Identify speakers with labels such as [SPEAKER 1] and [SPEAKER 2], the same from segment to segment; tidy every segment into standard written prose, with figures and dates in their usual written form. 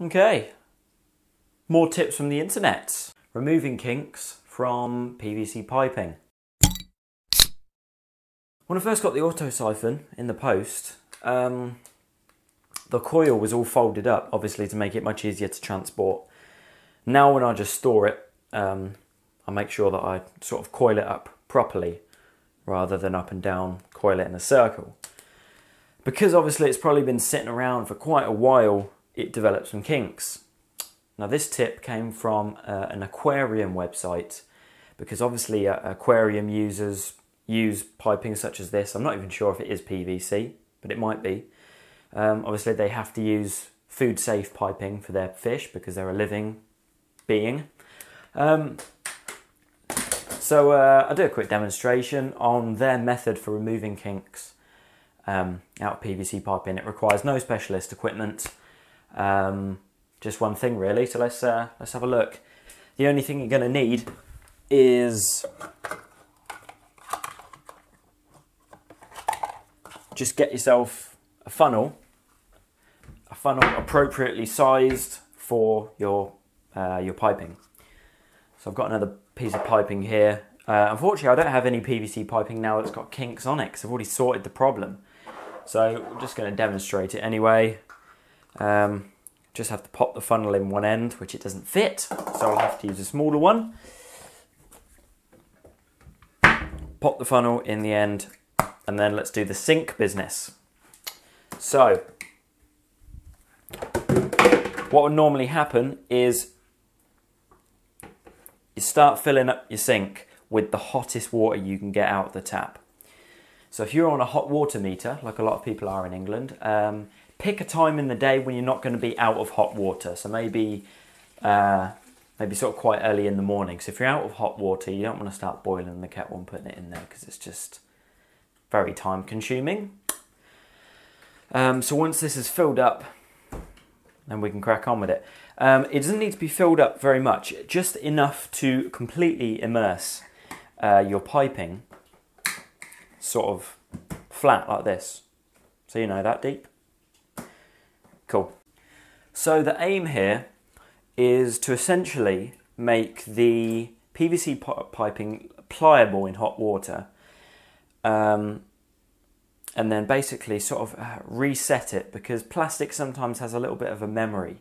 [SPEAKER 1] Okay, more tips from the internet. Removing kinks from PVC piping. When I first got the auto-siphon in the post, the coil was all folded up, obviously to make it much easier to transport. Now when I just store it, I make sure that I sort of coil it up properly rather than up and down, coil it in a circle. Because obviously it's probably been sitting around for quite a while, it developed some kinks. Now this tip came from an aquarium website, because obviously aquarium users use piping such as this. I'm not even sure if it is PVC, but it might be. Obviously they have to use food safe piping for their fish because they're a living being. So I'll do a quick demonstration on their method for removing kinks out of PVC piping. It requires no specialist equipment, just one thing really. So let's have a look. The only thing you're going to need is just get yourself a funnel appropriately sized for your piping. So I've got another piece of piping here. Unfortunately, I don't have any PVC piping now that's got kinks on it because I've already sorted the problem. So I'm just going to demonstrate it anyway. Just have to pop the funnel in one end, which it doesn't fit, so I'll have to use a smaller one. Pop the funnel in the end, and then let's do the sink business. So what would normally happen is you start filling up your sink with the hottest water you can get out of the tap. So if you're on a hot water meter, like a lot of people are in England, pick a time in the day when you're not going to be out of hot water. So maybe sort of quite early in the morning. So if you're out of hot water, you don't want to start boiling the kettle and putting it in there because it's just very time consuming. So once this is filled up, then we can crack on with it. It doesn't need to be filled up very much, just enough to completely immerse your piping sort of flat like this. So you know, that deep. Cool. So the aim here is to essentially make the PVC piping pliable in hot water, and then basically sort of reset it, because plastic sometimes has a little bit of a memory.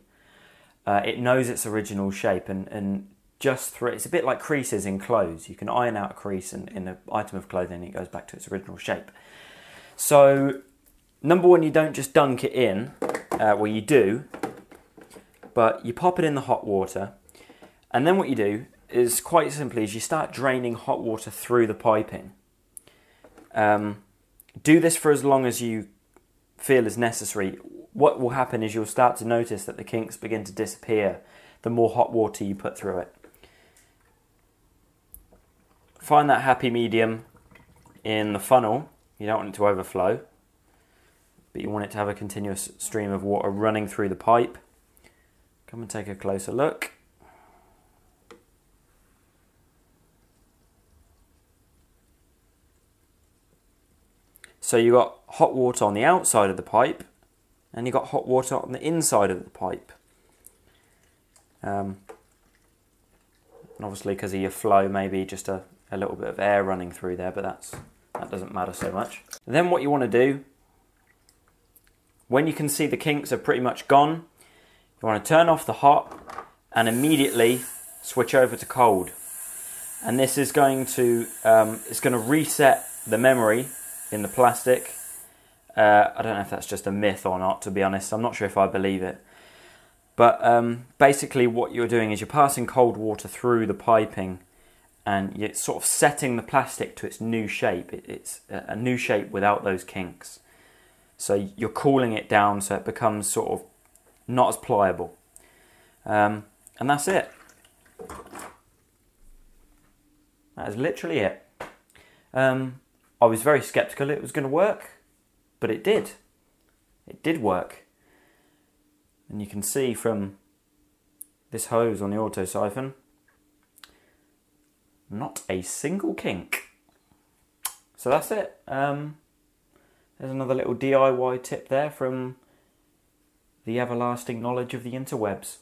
[SPEAKER 1] It knows its original shape, and just through it's a bit like creases in clothes. You can iron out a crease in an item of clothing and it goes back to its original shape. So number one, you don't just dunk it in, well you do, but you pop it in the hot water, and then what you do is quite simply is you start draining hot water through the piping. Do this for as long as you feel is necessary. What will happen is you'll start to notice that the kinks begin to disappear the more hot water you put through it. Find that happy medium in the funnel. You don't want it to overflow, but you want it to have a continuous stream of water running through the pipe. Come and take a closer look. So you got hot water on the outside of the pipe, and you got hot water on the inside of the pipe. And obviously because of your flow, maybe just a little bit of air running through there, but that doesn't matter so much. Then what you want to do, when you can see the kinks are pretty much gone, you want to turn off the hot and immediately switch over to cold. And this is going to it's going to reset the memory in the plastic. I don't know if that's just a myth or not, to be honest. I'm not sure if I believe it. But basically what you're doing is you're passing cold water through the piping, and you're sort of setting the plastic to its new shape. It's a new shape without those kinks. So you're cooling it down so it becomes sort of not as pliable. And that's it. That is literally it. I was very sceptical it was going to work, but it did. It did work. And you can see from this hose on the auto-siphon, not a single kink. So that's it. There's another little DIY tip there from the everlasting knowledge of the interwebs.